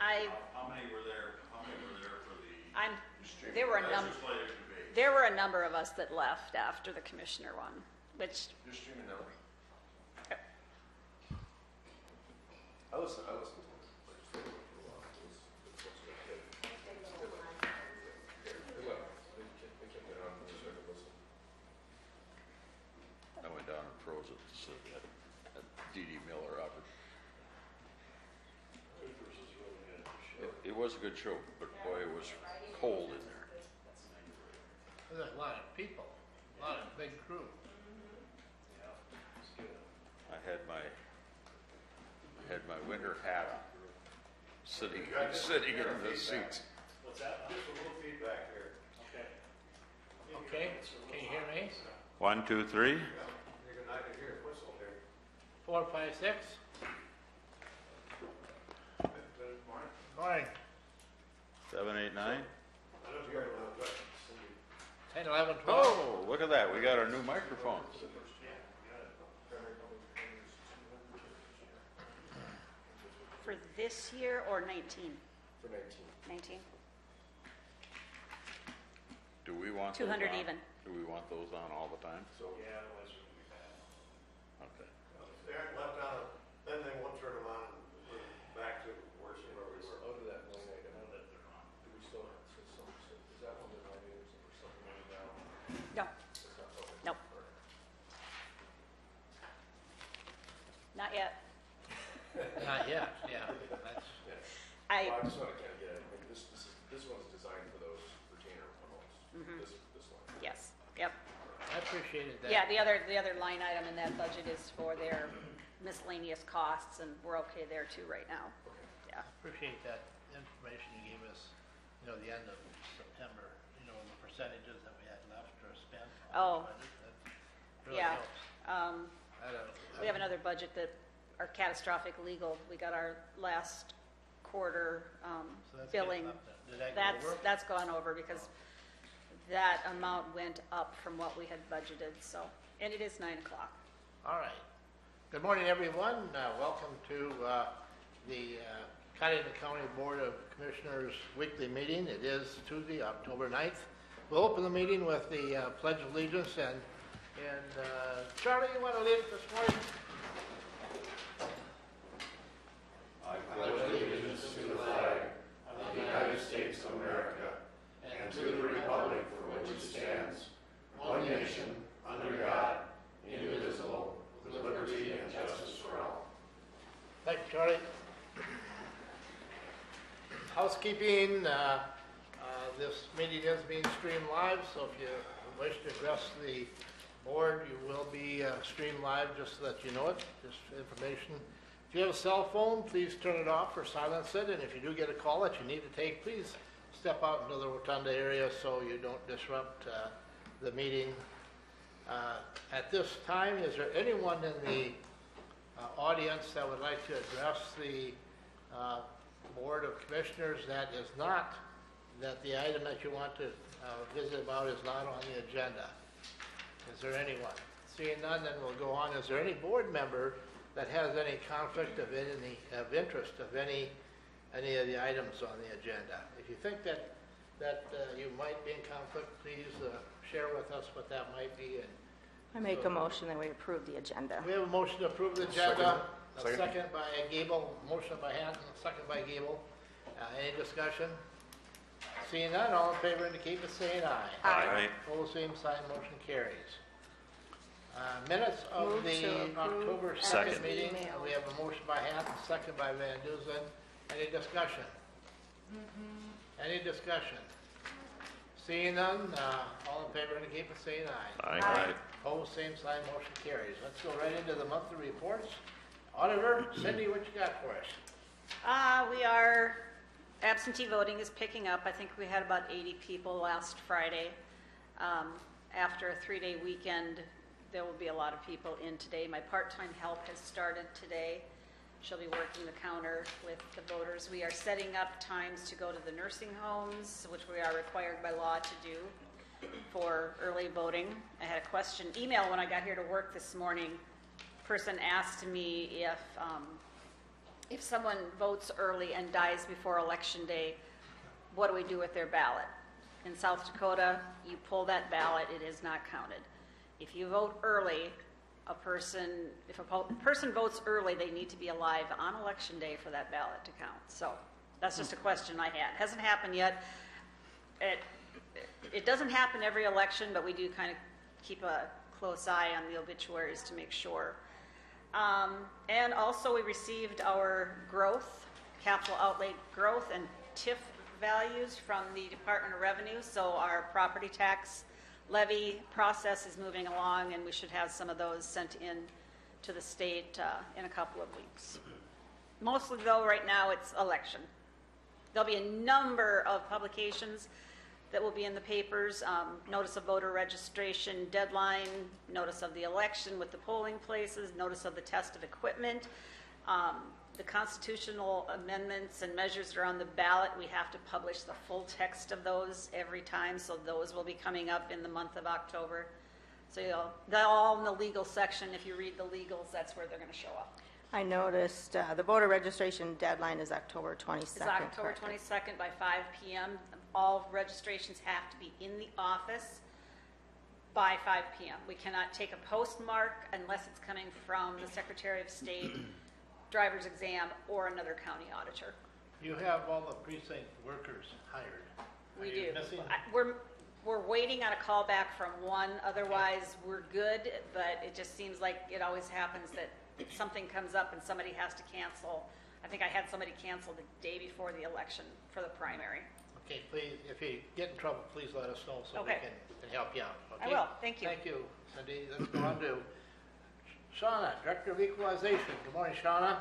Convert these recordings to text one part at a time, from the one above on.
How many were there? How many were there for the There were a number. legislative debate? There were a number of us that left after the commissioner one, which You're streaming now? Yep. I listened to it for a while. It was good. They kept it on for a second listen. I went down and froze it at D.D. Miller up. It was a good show, but boy, it was cold in there. There's a lot of people, a lot of big crew. I had my winter hat on, sitting in the seats. What's that? Just a little feedback here. Okay, can you hear me? 1, 2, 3. You can hear a whistle here. 4, 5, 6. Morning. 7, 8, 9. I don't hear it now, but 10, 11, 12. Oh, look at that. We got our new microphones. for this year or 19? for 19. 19? Do we want those 200 on? even. Do we want those on all the time? So Yeah, it was really bad. Okay. If they aren't left on, then they won't turn them on and we're back to worse than where we were. out of that line item, Know that they're on. do we still have, is that one of the line items that we're supplementing now? No, It's not, okay. Nope. All right. not yet. Not yet, yeah. That's, Well, I just want to kind of get it. I mean, this one's designed for those retainer homes. This one. Yes, yep. I appreciated that. Yeah, the other line item in that budget is for their miscellaneous costs, and we're okay there too right now. Yeah. Appreciate that information you gave us, the end of September, and the percentages that we had left or spent. Oh. on the budget. That really Yeah. helps. I don't- We have another budget that, our catastrophic legal, we got our last quarter So that's billing. getting up there. Did that go over? That's gone over because that amount went up from what we had budgeted, so, and it is 9 o'clock. All right. Good morning, everyone. Welcome to the Cudahy County Board of Commissioners weekly meeting. It is Tuesday, October 9th. We'll open the meeting with the Pledge of Allegiance, and Charlie, you want to lead it this morning? Thank you, Charlie. Housekeeping, this meeting is being streamed live, so if you wish to address the board, you will be streamed live, just so that you know it, just for information. If you have a cell phone, please turn it off or silence it, and if you do get a call that you need to take, please step out into the rotunda area so you don't disrupt the meeting. At this time, is there anyone in the audience that would like to address the Board of Commissioners that the item that you want to visit about is not on the agenda? Is there anyone? Seeing none, then we'll go on. Is there any board member that has any conflict of interest of any of the items on the agenda? If you think that you might be in conflict, please share with us what that might be. And I make a motion that we approve the agenda. we have a motion to approve the agenda. Second. A second by Gable, motion by Hanson, second by Gable. Any discussion? Seeing none, all in favor indicate by saying aye. Aye. Opposed, same sign, motion carries. Minutes of Move the to approve October as 2nd meeting. emailed. We have a motion by Hanson, second by Van Duzen. Any discussion? Any discussion? Seeing none, all in favor indicate by saying aye. Aye. Opposed, same sign, motion carries. Let's go right into the monthly reports. Auditor, Cindy, what you got for us? We are, absentee voting is picking up. I think we had about 80 people last Friday. After a 3-day weekend, there will be a lot of people in today. My part-time help has started today. She'll be working the counter with the voters. We are setting up times to go to the nursing homes, which we are required by law to do for early voting. I had a email when I got here to work this morning. Person asked me if if someone votes early and dies before Election Day, what do we do with their ballot? In South Dakota, you pull that ballot, it is not counted. If you vote early, if a person votes early, they need to be alive on Election Day for that ballot to count. So that's just a question I had. Hasn't happened yet. It doesn't happen every election, but we do kind of keep a close eye on the obituaries to make sure. And also we received our capital outlay growth and TIF values from the Department of Revenue. So our property tax levy process is moving along, and we should have some of those sent in to the state in a couple of weeks. Mostly though, right now it's election. There'll be a number of publications that will be in the papers, notice of voter registration deadline, notice of the election with the polling places, notice of the test of equipment, the constitutional amendments and measures that are on the ballot. We have to publish the full text of those every time, so those will be coming up in the month of October. So they're all in the legal section. If you read the legals, that's where they're going to show up. I noticed the voter registration deadline is October 22nd. It's October 22nd by 5 p.m. All registrations have to be in the office by 5 p.m. We cannot take a postmark unless it's coming from the Secretary of State, driver's exam, or another county auditor. You have all the precinct workers hired. We Are you do. missing? We're waiting on a call back from one. Otherwise, we're good, but it just seems like it always happens that something comes up and somebody has to cancel. I think I had somebody cancel the day before the election for the primary. Okay, please, if you get in trouble, please let us know so Okay. we can help you out. I Okay? will. Thank you. Thank you, Cindy. Let's go on to Shauna, Director of Equalization. Good morning, Shauna.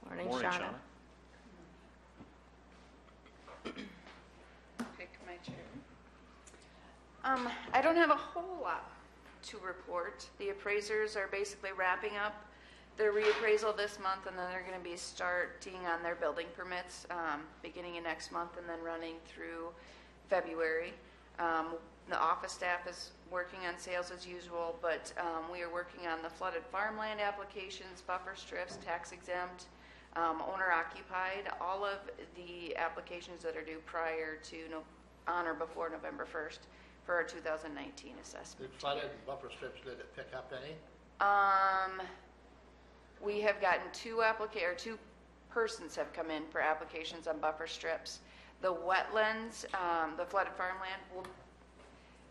Morning, Morning, Shauna. Shauna. Pick my chair. I don't have a whole lot to report. The appraisers are basically wrapping up their reappraisal this month, and then they're going to be starting on their building permits beginning of next month and then running through February. The office staff is working on sales as usual, but we are working on the flooded farmland applications, buffer strips, tax exempt, owner occupied, all of the applications that are due prior to on or before November 1st for our 2019 assessment. Did flooded buffer strips, did it pick up any? We have gotten two persons have come in for applications on buffer strips. The wetlands, the flooded farmland,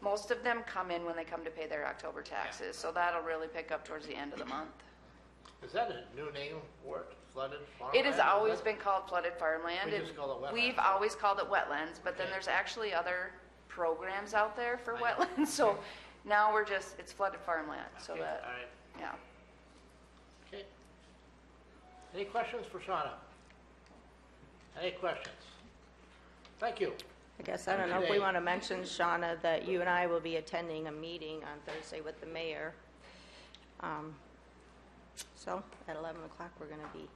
most of them come in when they come to pay their October taxes, so that'll really pick up towards the end of the month. Is that a new name for it, flooded farmland? It has always been called flooded farmland. We just call it wetlands. We've always called it wetlands, but then Okay. there's actually other programs out there for I know. wetlands, so now it's flooded farmland, so Okay, that, all right. yeah. Okay. Any questions for Shauna? Any questions? Thank you. I guess I don't know if we want to mention, Shauna, that you and I will be attending a meeting on Thursday with the mayor. So at 11 o'clock, we're going to be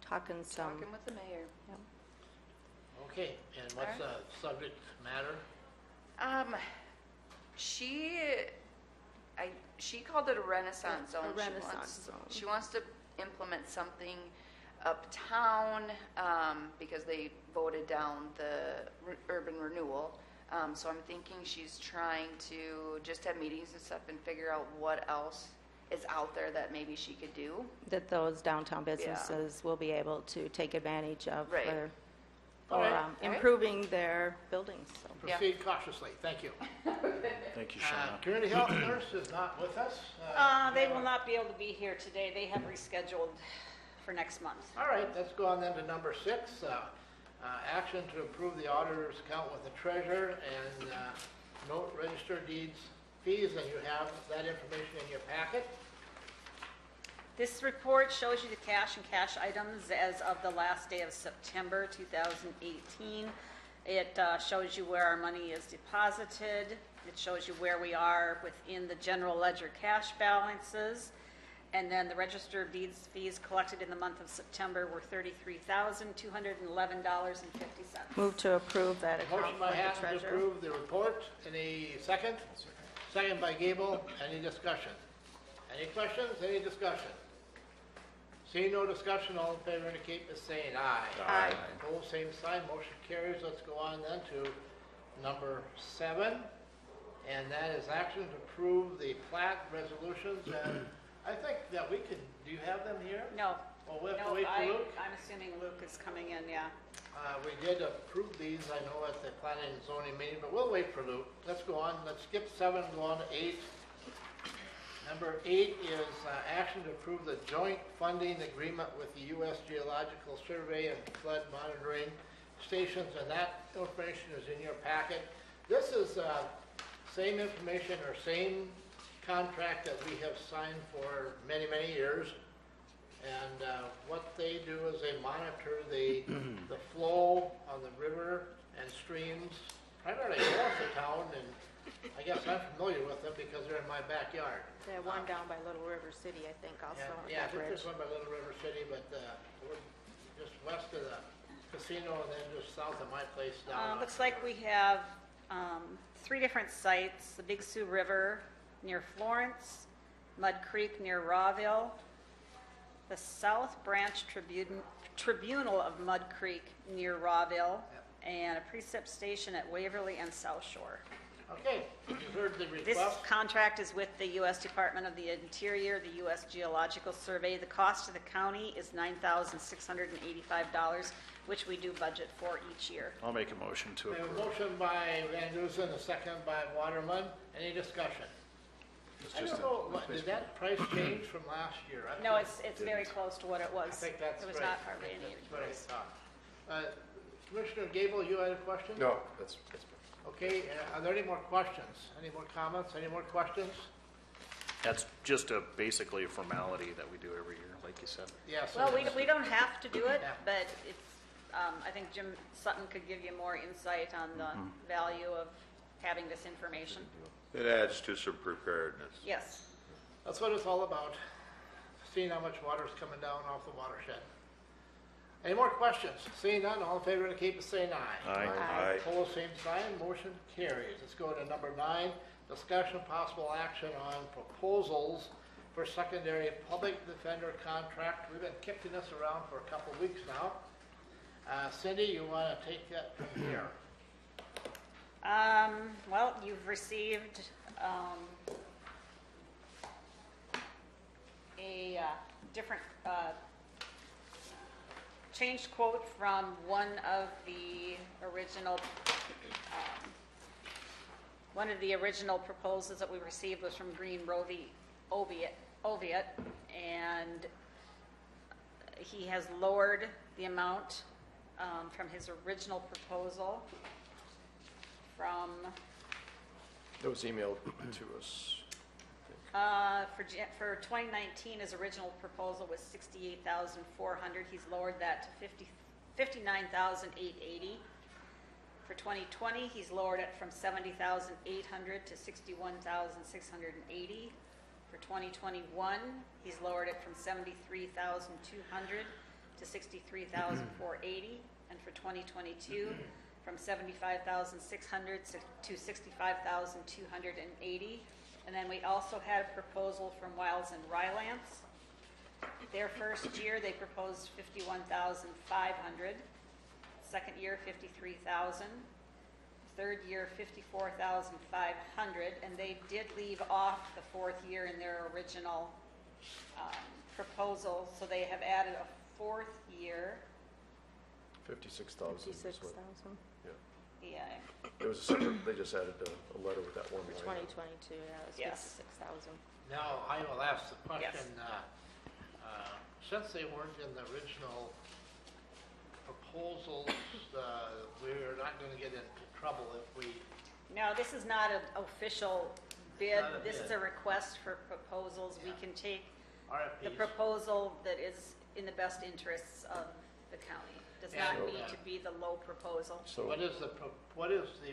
talking some. Talking with the mayor. Okay, and what's the subject matter? She called it a Renaissance zone. A Renaissance zone. She wants to implement something uptown because they voted down the urban renewal. So I'm thinking she's trying to just have meetings and stuff and figure out what else is out there that maybe she could do. That those downtown businesses will be able to take advantage of Right. for All right. improving their buildings. So. Yeah. Proceed cautiously. Thank you. Thank you, Shauna. Community health nurse is not with us. They will not be able to be here today. They have rescheduled for next month. All right, let's go on then to number 6. Action to approve the auditor's account with the treasurer and note register deeds fees, and you have that information in your packet. This report shows you the cash and cash items as of the last day of September 2018. It shows you where our money is deposited. It shows you where we are within the general ledger cash balances. And then the register of deeds fees collected in the month of September were $33,211.50. Move to approve that account Motion for by the Hatton to treasurer. approve the report. Any second? Second by Gable. Any discussion? Any questions? Any discussion? Seeing no discussion, all in favor indicate by saying aye. Aye. Opposed, same sign, motion carries. Let's go on then to number 7, and that is action to approve the plat resolutions. And I think that we can, do you have them here? No. Well, we have to No, wait for Luke. I'm assuming Luke is coming in, yeah. We did approve these, I know, at the planning and zoning meeting, but we'll wait for Luke. Let's go on, let's skip 7, go on to 8. Number 8 is action to approve the joint funding agreement with the U.S. Geological Survey and flood monitoring stations, and that information is in your packet. This is same information or same contract that we have signed for many, many years. And what they do is they monitor the flow on the river and streams, primarily north of town, and I guess I'm familiar with them because they're in my backyard. The one down by Little River City, I think, also. Yeah, I that think bridge. there's one by Little River City, but we're just west of the casino and then just south of my place down. Looks like we have 3 different sites, the Big Sioux River near Florence, Mud Creek near Rawville, the South Branch Tribunal of Mud Creek near Rawville, and a precip station at Waverly and South Shore. Okay, you heard the This request. contract is with the U.S. Department of the Interior, the U.S. Geological Survey. The cost to the county is $9,685, which we do budget for each year. I'll make a motion to We have a approve. motion by Van Dusen, a second by Waterman. Any discussion? I don't know, did that price change from last year? I No, think- it's very close to what it was. I think that's It right. was not hardly any That's what I increase. thought. Commissioner Gable, you had a question? No, that's Okay, are there any more questions? Any more comments? Any more questions? That's just basically a formality that we do every year, like you said. Yes. Well, it is. we don't have to do it, Yeah. but it's, I think Jim Sutton could give you more insight on the value of having this information. It adds to some preparedness. Yes. That's what it's all about, seeing how much water is coming down off the watershed. Any more questions? Seeing none, all in favor indicate by saying aye. Aye. Opposed, same sign, motion carries. Let's go to number 9, discussion possible action on proposals for secondary public defender contract. We've been kicking this around for a couple of weeks now. Cindy, you want to take that from here? Well, you've received a different changed quote from one of the original proposals that we received was from Green Oviatt, and he has lowered the amount from his original proposal from It was emailed to us. for 2019, his original proposal was $68,400. He's lowered that to $59,880. For 2020, he's lowered it from $70,800 to $61,680. For 2021, he's lowered it from $73,200 to $63,480. And for 2022, from $75,600 to $65,280. And then we also had a proposal from Wiles and Rylance. Their first year, they proposed $51,500. Second year, $53,000. Third year, $54,500. And they did leave off the 4th year in their original proposal, so they have added a 4th year. 56,000. 56,000 Yeah, It was a separate, they just added a letter with that one for line. 2022, yeah, it was Yes. 56,000. Now, I will ask the question, Yes. Since they weren't in the original proposals, we're not going to get into trouble if we, no, this is not an official bid. Not a This is bid. a request for proposals. We Yeah. can take the RFPs. proposal that is in the best interests of the county. Does not And, need to be the low proposal. So, What is the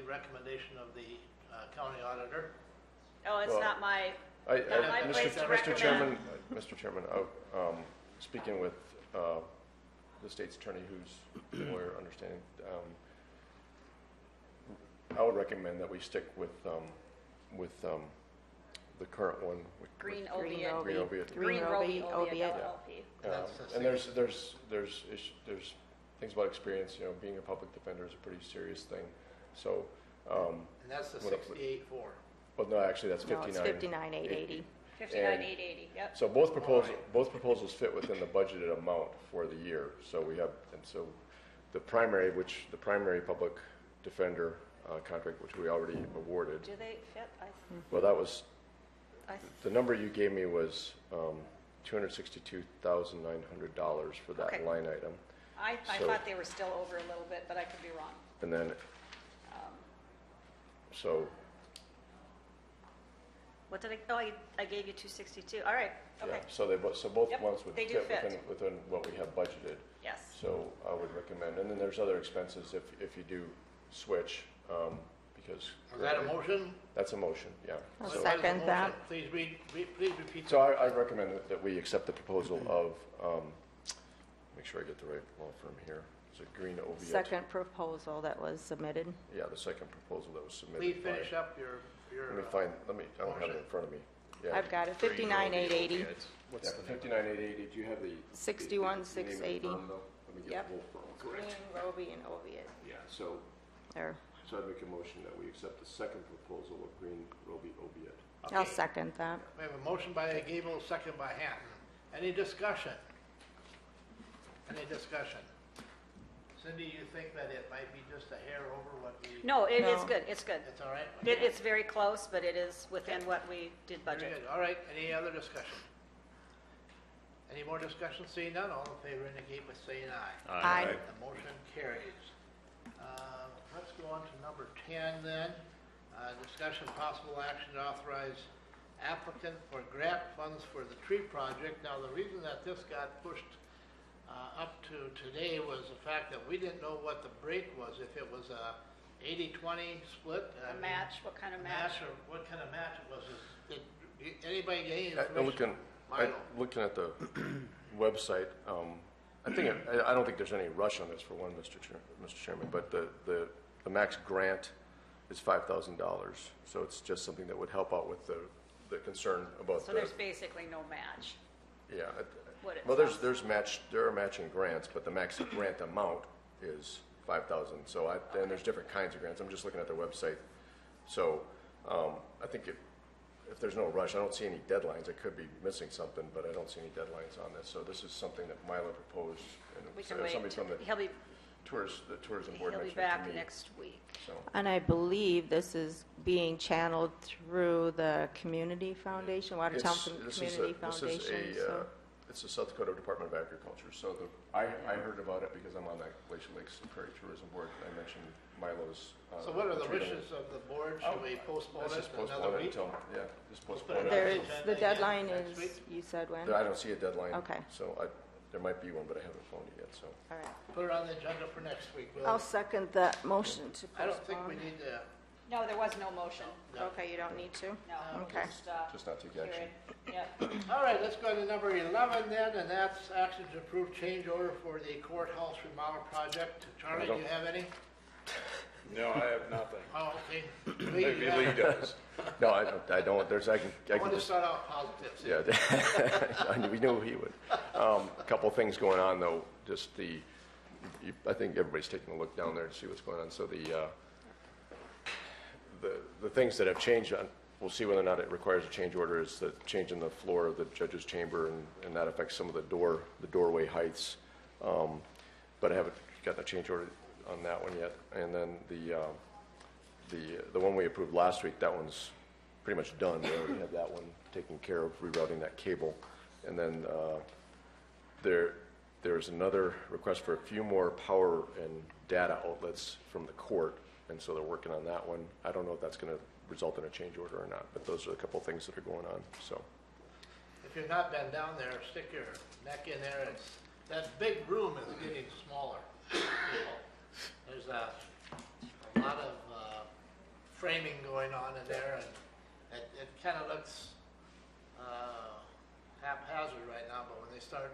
recommendation of the county auditor? Oh, it's Well, not my, I, not my place to Mr. Chairman, recommend. Mr. Chairman, speaking with the state's attorney, who's a lawyer, understanding, I would recommend that we stick with the current one. Green Green Oviatt. Green Oviatt. Green Roby Oviatt Oviatt. LLP. And there's things about experience, you know, being a public defender is a pretty serious thing. So, And that's the what I put- 68.4. well, no, actually, that's No, 59. it's 59,880. 59,880, yep. So both proposals fit within the budgeted amount for the year. So we have, and so the primary public defender contract, which we already awarded, Do they fit? well, that was, I the number you gave me was $262,900 for that Okay. line item. I So- thought they were still over a little bit, but I could be wrong. And then, so, What did I gave you 262. All right, yeah, okay, so both Yep, ones would they do fit fit. within what we have budgeted. yes. So I would recommend, and then there's other expenses if you do switch, because. Is that a motion? That's a motion, yeah. I'll So- second that. Please please repeat. So I recommend that we accept the proposal of, make sure I get the right law firm here. Is it Green Oviatt? Second proposal that was submitted. Yeah, the second proposal that was submitted. Please by- finish up your. Let me find, I don't have it in front of me. Yeah. I've got it, 59,880. Yeah, the 59,880, do you have the? 61,680. the name of the firm, though? Let me get Yep. the whole firm. Green, Roby, and Oviatt. Yeah, so There. I'd make a motion that we accept the second proposal of Green Roby Oviatt. I'll Okay. second that. We have a motion by Gable, second by Hatton. Any discussion? Any discussion? Cindy, you think that it might be just a hair over what we? No, it is No. good, it's good. It's all right? It's very close, but it is within what we did Very budget. good. All right, any other discussion? Any more discussion? Seeing none, all in favor indicate by saying aye. Aye. The motion carries. Let's go on to number 10 then. Discussion possible action to authorize applicant for grant funds for the tree project. Now, the reason that this got pushed up to today was the fact that we didn't know what the break was, if it was a 80-20 split. I A mean, match, what kind of match? or what kind of match it was. Did anybody get any I- information? Looking at the website, I don't think there's any rush on this for one, Mr. Chairman, but the max grant is $5,000. So it's just something that would help out with the concern about So there's basically no match. yeah. what it Well, sounds- there are matching grants, but the max grant amount is $5,000. So and there's different kinds of grants. I'm just looking at their website. So I think if there's no rush, I don't see any deadlines. I could be missing something, but I don't see any deadlines on this. So this is something that Milo proposed, and We so can wait, somebody from the he'll be tourism board He'll be mentioned it to back me. next week. So And I believe this is being channeled through the Community Foundation, Watertown Community Foundation. So it's the South Dakota Department of Agriculture. So I heard about it because I'm on that Glacier Lakes Prairie Tourism Board. I mentioned Milo's. So what are the tree wishes of the board? Should we postpone Let's it just another postpone it week? until, yeah, just postpone put it it. there on is, the agenda the again deadline next is, week? you said when? I don't see a deadline. Okay. So there might be one, but I haven't found it yet, so. All right. Put it on the agenda for next week. I'll second that motion to I don't think we postpone. need to, No, there was no motion. Okay, you don't need to? No. Okay. Just not take action. Yep. all right, let's go to number 11 then, and that's action to approve change order for the courthouse remodel project. Charlie, do you have any? No, I have nothing. Oh, okay. Lee, Maybe you have- Lee does. No, I don't. I I can want to just, start out positive. yeah. We knew he would. A couple things going on though, just I think everybody's taking a look down there to see what's going on. So the things that have changed, we'll see whether or not it requires a change order, is the change in the floor of the judge's chamber, and that affects some of the doorway heights. But I haven't gotten a change order on that one yet. And then the one we approved last week, that one's pretty much done. We already have that one taken care of, rerouting that cable. And then there's another request for a few more power and data outlets from the court, and so they're working on that one. I don't know if that's going to result in a change order or not, but those are a couple of things that are going on. So If you've not been down there, stick your neck in there. That big room is getting smaller. There's a lot of framing going on in there, and it kind of looks haphazard right now, but when they start,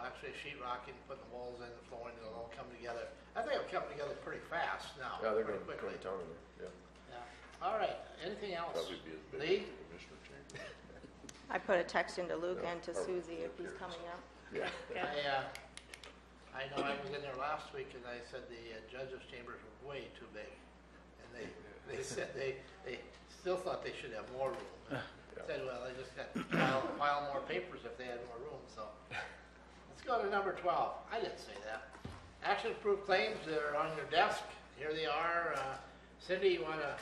actually sheetrocking, putting the walls in, the flooring, it'll all come together. I think it'll come together pretty fast now, yeah, they're pretty going quickly. to town in there. Yeah. Yeah. All right, anything else? Probably be as big Lee? as Commissioner Chambers. I put a text into Luke and to Susie if he's coming up. Yeah. I know I was in there last week and I said the judges' chambers were way too big. And they said they still thought they should have more room. Said, well, they just got to file more papers if they had more room, so. Let's go to number 12. I didn't say that. Action approved claims, they're on your desk. Here they are. Cindy, you want to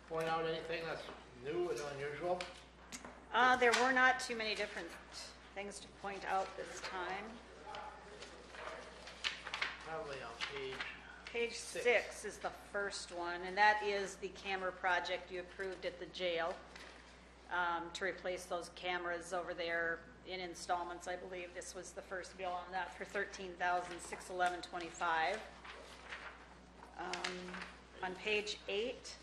point out anything that's new and unusual? There were not too many different things to point out this time. Probably on Page 6 is the first one, and that is the camera project you approved at the jail to replace those cameras over there in installments. I believe this was the first bill on that for $13,611.25. On page 8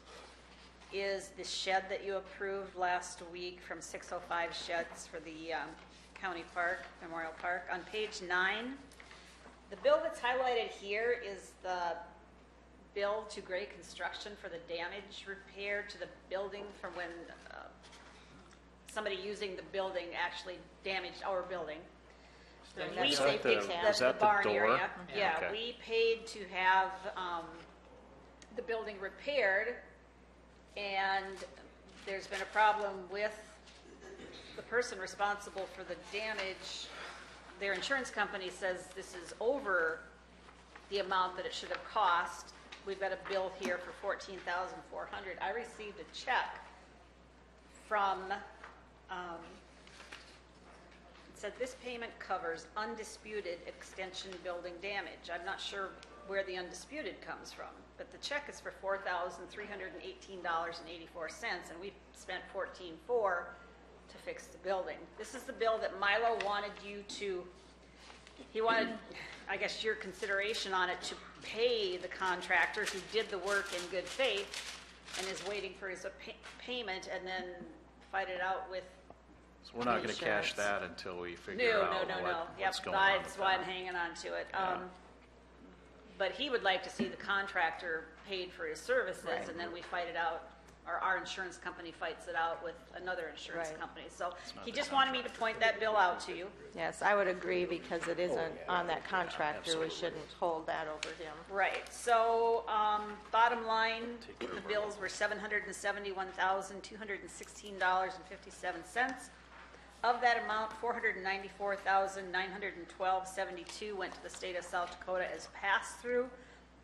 is the shed that you approved last week from 605 Sheds for the county park, Memorial Park. On page 9, the bill that's highlighted here is the bill to Gray Construction for the damage repair to the building from when somebody using the building actually damaged our building. Is that The barn door? area. Yeah, Okay. we paid to have the building repaired, and there's been a problem with the person responsible for the damage. Their insurance company says this is over the amount that it should have cost. We've got a bill here for $14,400. I received a check from, it said this payment covers undisputed extension building damage. I'm not sure where the undisputed comes from, but the check is for $4,318.84, and we spent $14,400 to fix the building. This is the bill that Milo wanted you to, he wanted, I guess, your consideration on it to pay the contractor who did the work in good faith and is waiting for his payment and then fight it out with. So we're not going to cash Insurance. that until we figure out what's going on. That's why I'm hanging on to it. But he would like to see the contractor paid for his services, and then we fight it out, or our insurance company fights it out with another insurance Right. company. So he just wanted me to point that bill out to you. Yes, I would agree because it isn't on that contractor. We shouldn't hold that over him. Right, so, bottom line, the bills were $771,216.57. Of that amount, $494,912.72 went to the state of South Dakota as pass-through,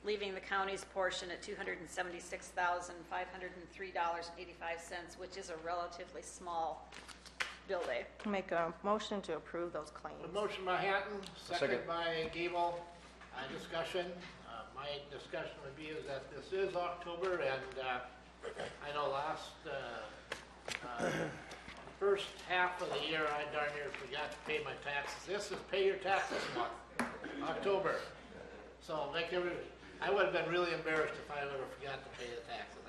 leaving the county's portion at $276,503.85, which is a relatively small bill day. Make a motion to approve those claims. A motion by Hatton, second Second. by Gable. Discussion. My discussion would be is that this is October, and I know last first half of the year I darn near forgot to pay my taxes. This is pay your taxes month, October. So I would have been really embarrassed if I ever forgot to pay the taxes.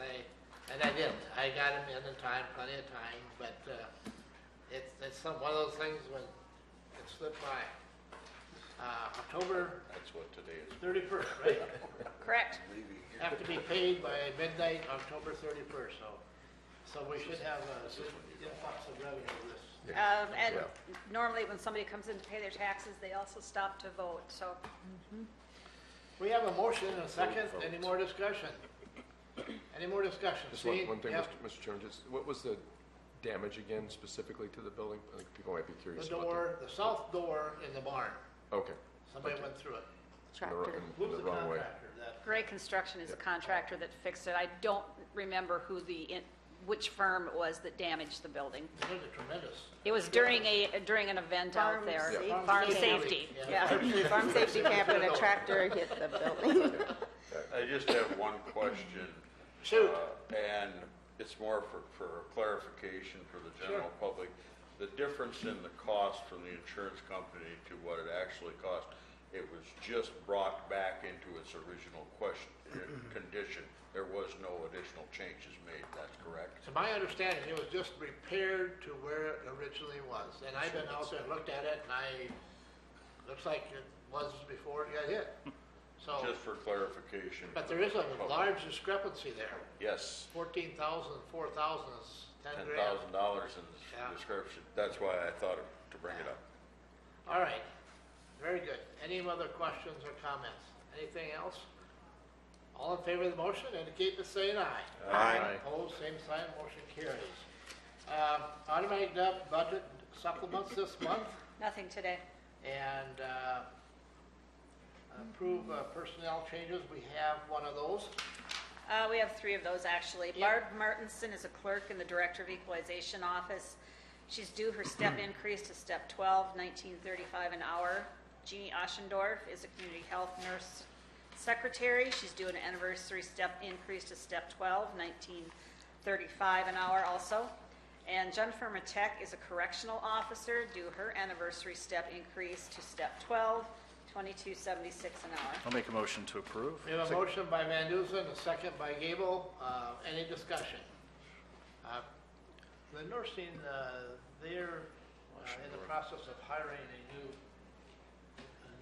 And I didn't. I got them in time, plenty of time, but it's one of those things when it slipped by. October That's what today is. 31st, right? Correct. Have to be paid by midnight, October 31st, so we should have a good influx of revenue this. And normally when somebody comes in to pay their taxes, they also stop to vote, so. We have a motion and a second. Any more discussion? Any more discussion? Just Steve? one thing, Yep. Mr. Chairman, what was the damage again specifically to the building? I think people might be The curious about door, the south door in the barn. that. Okay. Somebody went through it. In the- Tractor. in Who's the the wrong way. contractor? Gray Construction is a contractor that fixed it. I don't remember which firm it was that damaged the building. They did a tremendous. It was during an event out Farm there. safety. Farm safety, yeah. Farm safety camp and a tractor hit the building. I just have one question. Shoot. And it's more for clarification for the general public. The difference in the cost from the insurance company to what it actually cost, it was just brought back into its original condition. There was no additional changes made, that's correct? To my understanding, it was just repaired to where it originally was. And I've been out there and looked at it, and looks like it was before it got hit. So, Just for clarification. but there is a large discrepancy there. Yes, 14,000 and 4,000 is $10,000. $10,000 in Yeah. the description. That's why I thought to bring it up. All right, very good. Any other questions or comments? Anything else? All in favor of the motion, indicate by saying aye. Aye. Opposed, same sign, motion carries. Automatic budget supplements this month, Nothing today. and approve personnel changes. We have one of those. We have 3 of those, actually. Yep. Barb Martinson is a clerk in the Director of Equalization Office. She's due her step increase to step 12, $19.35 an hour. Jeannie Oschendorf is a community health nurse secretary. She's due an anniversary step increase to step 12, $19.35 an hour also. And Jennifer Matek is a correctional officer, due her anniversary step increase to step 12, $22.76 an hour. I'll make a motion to approve. We have a motion by Van Duzen, a second by Gable. Any discussion? The nursing, they're in the process of hiring a new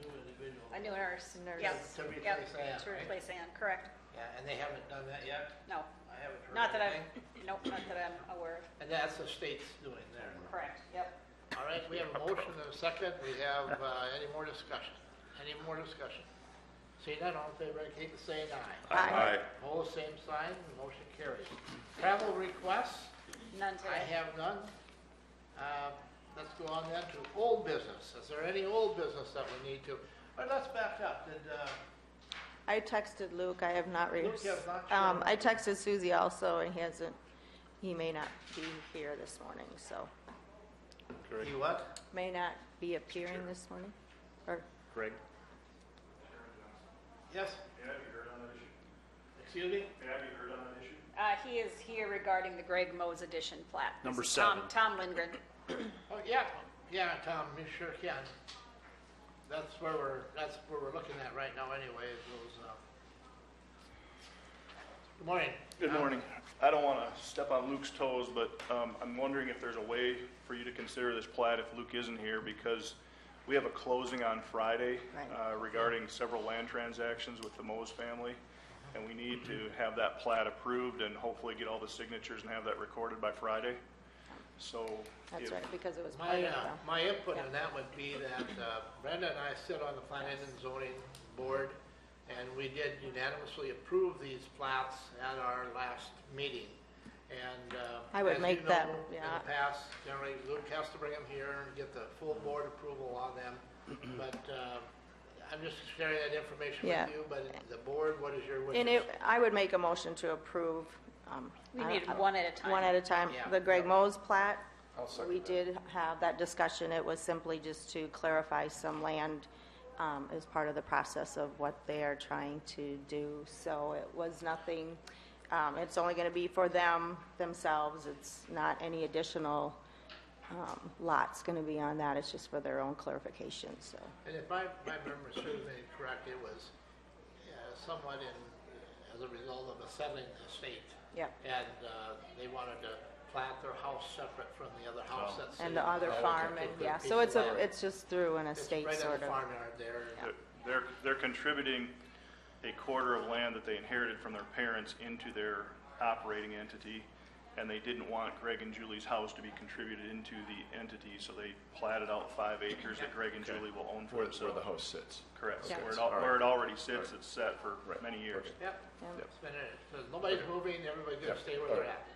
individual. A new nurse. Nurse. Yes. To replace Yep, Ann, to right? replace Ann, correct. Yeah, and they haven't done that yet? No, I haven't heard not that anything. nope, not that I'm aware of. And that's the state's doing there. Correct, yep. All right, we have a motion and a second. We have any more discussion? Any more discussion? Seeing none, all in favor, indicate by saying aye. Aye. Opposed, same sign, motion carries. Travel requests, None I today. have none. Let's go on then to old business. Is there any old business that we need to, or let's back up. Did, I texted Luke, I have not Luke has not shown I up. texted Susie also, and he may not be here this morning, so, you what? may not be appearing this morning, or, Greg? Yes? Have you heard on that issue? Excuse me? Have you heard on that issue? He is here regarding the Greg Mose edition plat. This Number is 7. Tom Lindgren. Oh, yeah, Tom, you sure can. That's where we're looking at right now anyway, is those, good morning. Good morning. I don't want to step on Luke's toes, but I'm wondering if there's a way for you to consider this plat if Luke isn't here, because we have a closing on Friday Right. regarding several land transactions with the Mose family, and we need to have that plat approved and hopefully get all the signatures and have that recorded by Friday. So that's if- right, because it was part My, of the... my input on that would be that Brenda and I sit on the Planning and Zoning Board, and we did unanimously approve these plats at our last meeting. And I would as make you that, know, in yeah. the past, generally Luke has to bring them here and get the full board approval on them. But I'm just sharing that information Yeah. with you, but the board, what is your wishes? And I would make a motion to approve. We I need don't- one at a time. One at a time. Yeah. The Greg Mose plat, I'll second we that. did have that discussion. It was simply just to clarify some land as part of the process of what they are trying to do. So it was nothing, it's only going to be for themselves. It's not any additional lots going to be on that. It's just for their own clarification, so. And if my memory serves me correct, it was somewhat as a result of a settling estate. Yep. And they wanted to plat their house separate from the other house that's. And the other farm, and yeah, so it's just through an estate It's right sort in the of. farmyard there. They're contributing a quarter of land that they inherited from their parents into their operating entity, and they didn't want Greg and Julie's house to be contributed into the entity, so they platted out 5 acres that Greg and Julie will own for Where themselves. the house sits. Correct. Yeah. Where it already sits, it's set for many years. Yep. Yeah. It's been, so nobody's moving, everybody's gonna Yep. stay where they're at.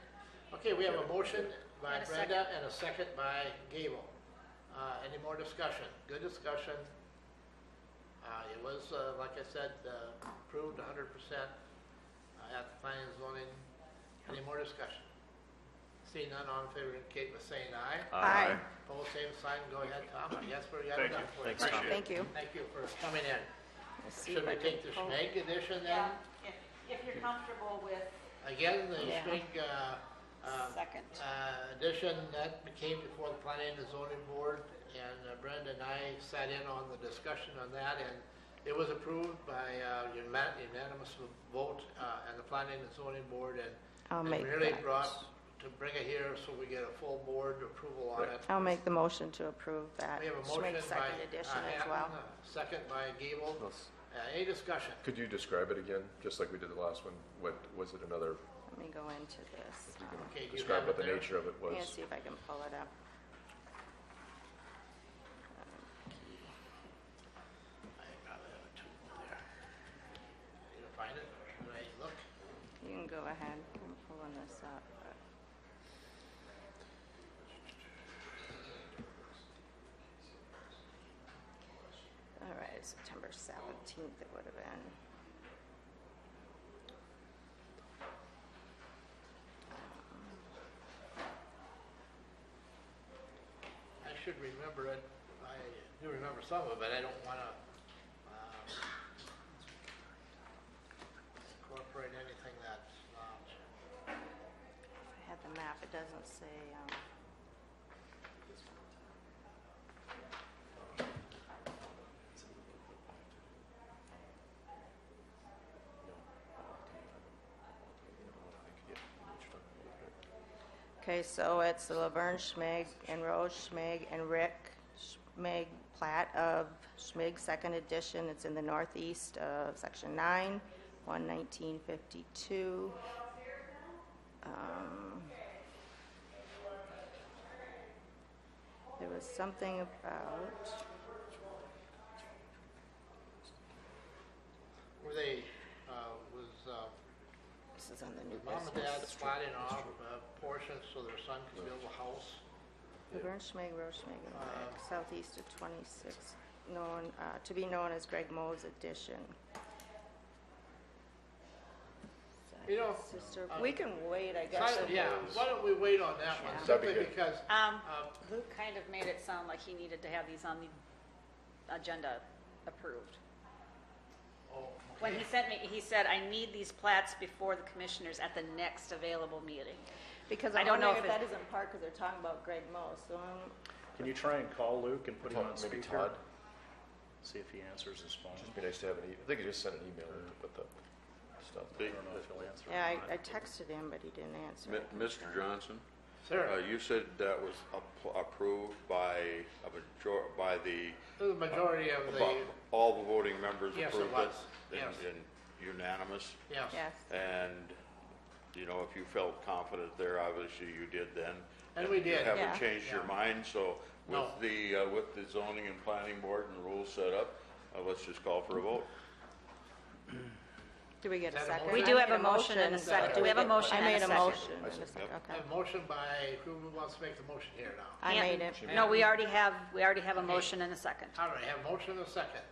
Okay, we have a motion by And a Brenda and a second by Gable. Any more discussion? Good discussion. It was, like I said, approved 100% at the Planning and Zoning. Any more discussion? Seeing none, all in favor indicate by saying aye. Aye. Opposed, same sign. Go ahead, Tom. I guess we got it Thank you. done for you. Thanks, Tom. Thank you. Thank you for coming in. Let's see Should if I we can take the pull- Schmeg edition then? Yeah, if you're comfortable with Again, the Yeah. Schmeg second. edition, that became before the Planning and Zoning Board, and Brenda and I sat in on the discussion on that, and it was approved by unanimous vote and the Planning and Zoning Board, and I'll and make really that. brought to bring it here so we get a full board approval on it. I'll make the motion to approve that. We have a Schmidt motion by second edition as Hatton, well. second by Gable. Let's- Any discussion? Could you describe it again, just like we did the last one? What, was it another Let me go into this. Okay, do you Describe have what it the there? nature of it Let me was. see if I can pull it up. I probably have it too there. You gonna find it, or should I look? You can go ahead. I'm pulling this up. but- All right, September 17th it would have been. I should remember it. I do remember some of it. I don't want to incorporate anything that's not. If I had the map, it doesn't say. Okay, so it's the Laverne Schmig and Rose Schmig and Rick Schmig plat of Schmig Second Edition. It's in the northeast of Section 9, 11952. There was something about, Were they, was this is on the new mom and dad business. plotting off portions so their son could build a house? Laverne Schmig, Rose Schmig and Rick, southeast of 26, to be known as Greg Mo's Edition. You know, Sister, we can wait, I guess. Yeah, why don't we wait on that one? Yeah. That'd be Simply good. because, Luke kind of made it sound like he needed to have these on the agenda approved. When he sent me, he said, I need these plats before the commissioners at the next available meeting. Because I I'm don't know wondering if if that isn't part, because they're talking about Greg Mo, so Can you try and call Luke and put him on Maybe speaker? Todd. See if he answers his phone. Just be nice to have an I think he just sent an email with the stuff. I don't know if he'll answer. yeah, or not. I texted him, but he didn't answer. Mr. Johnson, sir, you said that was approved by by the, the majority of the, all the voting members Yes, it approved was. it? Yes. And unanimous? yes. Yes. And, you know, if you felt confident there, obviously you did then. And we did. You haven't Yeah. changed your Yeah. mind, so No. with the zoning and planning board and the rules set up, let's just call for a vote. Do we get a Is that a second? motion? We I do made have a motion and a second. Do We have a get- motion I and a made a second. motion and a second, I okay. have a motion by, who wants to make the motion here now? I made it. No, we already have a motion and a second. All right, I have a motion and a second.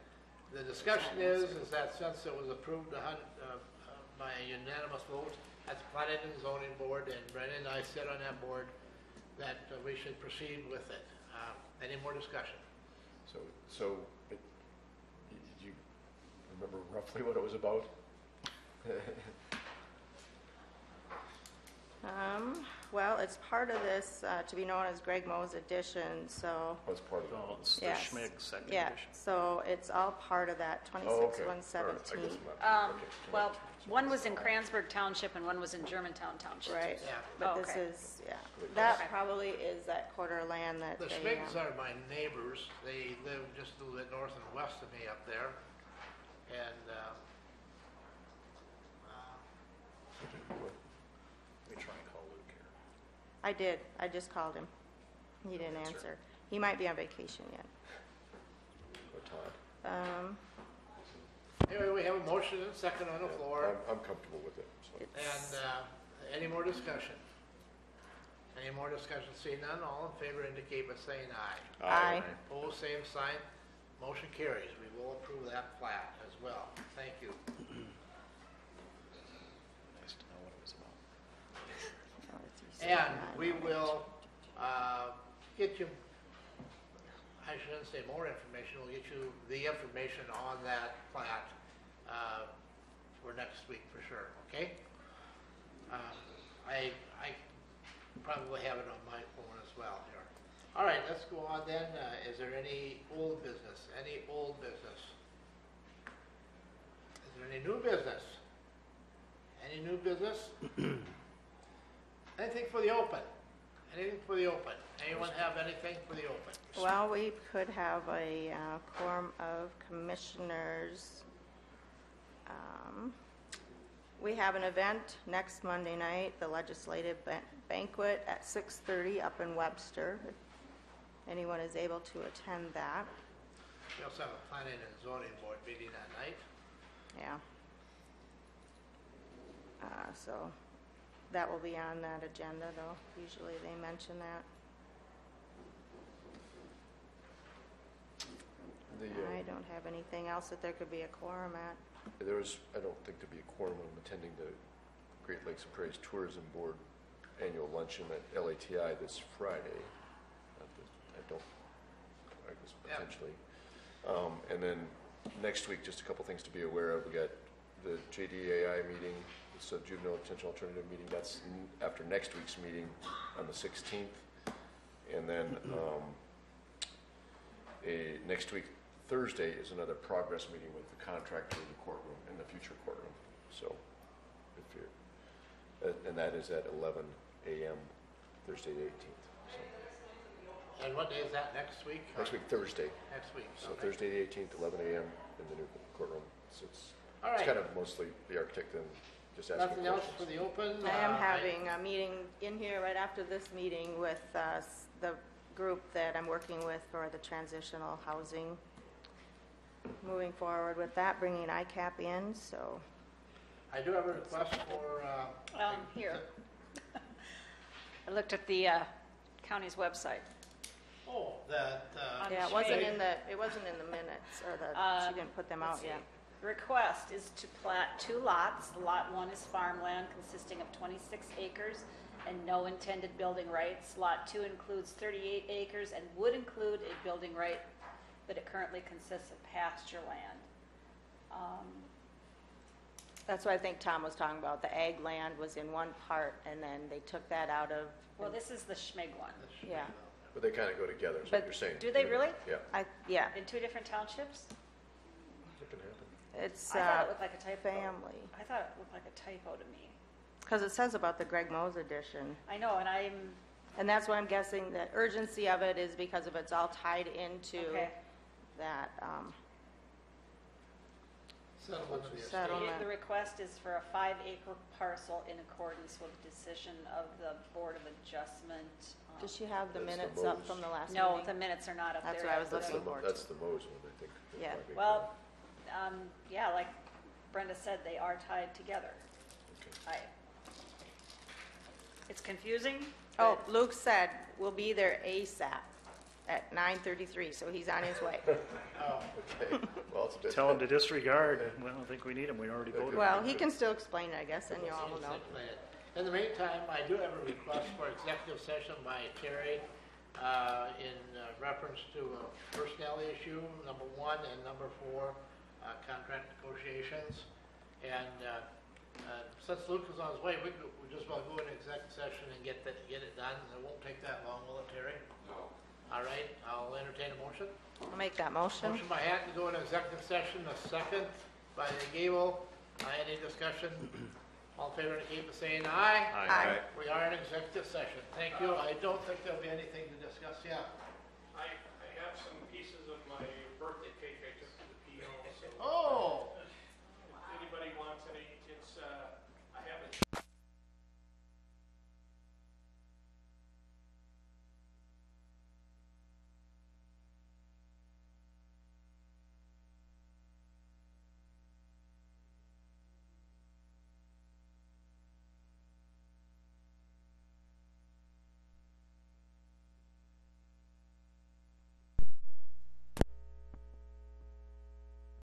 The discussion is that since it was approved by a unanimous vote at the planning and zoning board, and Brennan and I sit on that board, that we should proceed with it. Any more discussion? So, you remember roughly what it was about? Well, it's part of this, to be known as Greg Mo's Edition, so, What's part of it? No, it's the yes. Schmig second Yeah, edition. so it's all part of that Oh, okay. All right, I 26,117. guess I'm not- okay. Well, one was in Cransburg Township and one was in Germantown Township. Right, Yeah. but this Okay. is, yeah, that Okay. probably is that quarter of land that The they, Schmigs are my neighbors. They live just a little bit north and west of me up there. And, Let me try and call Luke here. I did, I just called him. He didn't answer. He might be on vacation yet. Or Todd. anyway, we have a motion and a second on the floor. I'm comfortable with it, so. It's, And any more discussion? Any more discussion? Seeing none, all in favor indicate by saying aye. Aye. Opposed, same sign. Motion carries. We will approve that plat as well. Thank you. Nice to know what it was about. northeast And of we 9. will get you, I shouldn't say more information, we'll get you the information on that plat for next week for sure, okay? I probably have it on my phone as well here. All right, let's go on then. Is there any old business? Any old business? Is there any new business? Any new business? Anything for the open? Anything for the open? Anyone have anything for the open? Well, we could have a quorum of commissioners. We have an event next Monday night, the legislative banquet at 6:30 up in Webster. If anyone is able to attend that. We also have a planning and zoning board meeting that night. Yeah. So that will be on that agenda, though. Usually they mention that. I don't have anything else that there could be a quorum at. I don't think there'd be a quorum. I'm attending the Great Lakes and Prairies Tourism Board annual luncheon at LATI this Friday. I guess potentially. And then next week, just a couple things to be aware of. We got the JDAI meeting, it's a juvenile detention alternative meeting. That's after next week's meeting on the 16th. And then next week, Thursday, is another progress meeting with the contractor in the courtroom, in the future courtroom. So, if you're, and that is at 11 a.m. Thursday the 18th. So. And what day is that, next week? Next week, Thursday. Next week. So okay. Thursday the 18th, 11 a.m. in the new courtroom. So All it's right. kind of mostly the architect and just asking Nothing else questions. for the open? I am having a meeting in here right after this meeting with the group that I'm working with for the transitional housing. Moving forward with that, bringing ICAP in, so. I do have a request for... Here. I looked at the county's website. Oh, that... Yeah, it wasn't in the minutes, or she didn't put them out Let's see. yet. The request is to plat 2 lots. Lot 1 is farmland consisting of 26 acres and no intended building rights. Lot 2 includes 38 acres and would include a building right, but it currently consists of pasture land. That's what I think Tom was talking about. The ag land was in one part, and then they took that out of. Well, this is the Schmig one. Yeah. But they kind of go together, is But what you're saying. do they really? Yeah. Yeah. In 2 different townships? It can happen. It's I thought it looked like a typo. family. I thought it looked like a typo to me. Because it says about the Greg Mose edition. I know, and And that's why I'm guessing the urgency of it is because of it's all tied into okay. that. Settlement of the estate. Settlement. The request is for a 5-acre parcel in accordance with decision of the Board of Adjustment. Does she have the That's the minutes up Mose. from the last No, meeting? the minutes are not up there. That's what I was That's looking the, forward that's to. the Mose one, I think. the Yeah. 5 acre. Well, yeah, like Brenda said, they are tied together. Okay. It's confusing. Oh, Luke said we'll be there ASAP at 9:33, so he's on his way. Oh, Okay. Well, it's a bit. Tell them to disregard. Well, I don't think we need them. We already voted. Well, he can still explain it, I guess, and you all will know. In the meantime, I do have a request for executive session by Terry in reference to a personnel issue, number 1, and number 4, contract negotiations. And since Luke is on his way, we just want to go into executive session and get it done. It won't take that long, will it, Terry? No. All right, I'll entertain a motion. I'll make that motion. Motion by Hatton to go into executive session, a second by Gable. Any discussion? All in favor indicate by saying aye. Aye. We are in executive session. Thank you. I don't think there'll be anything to discuss yet.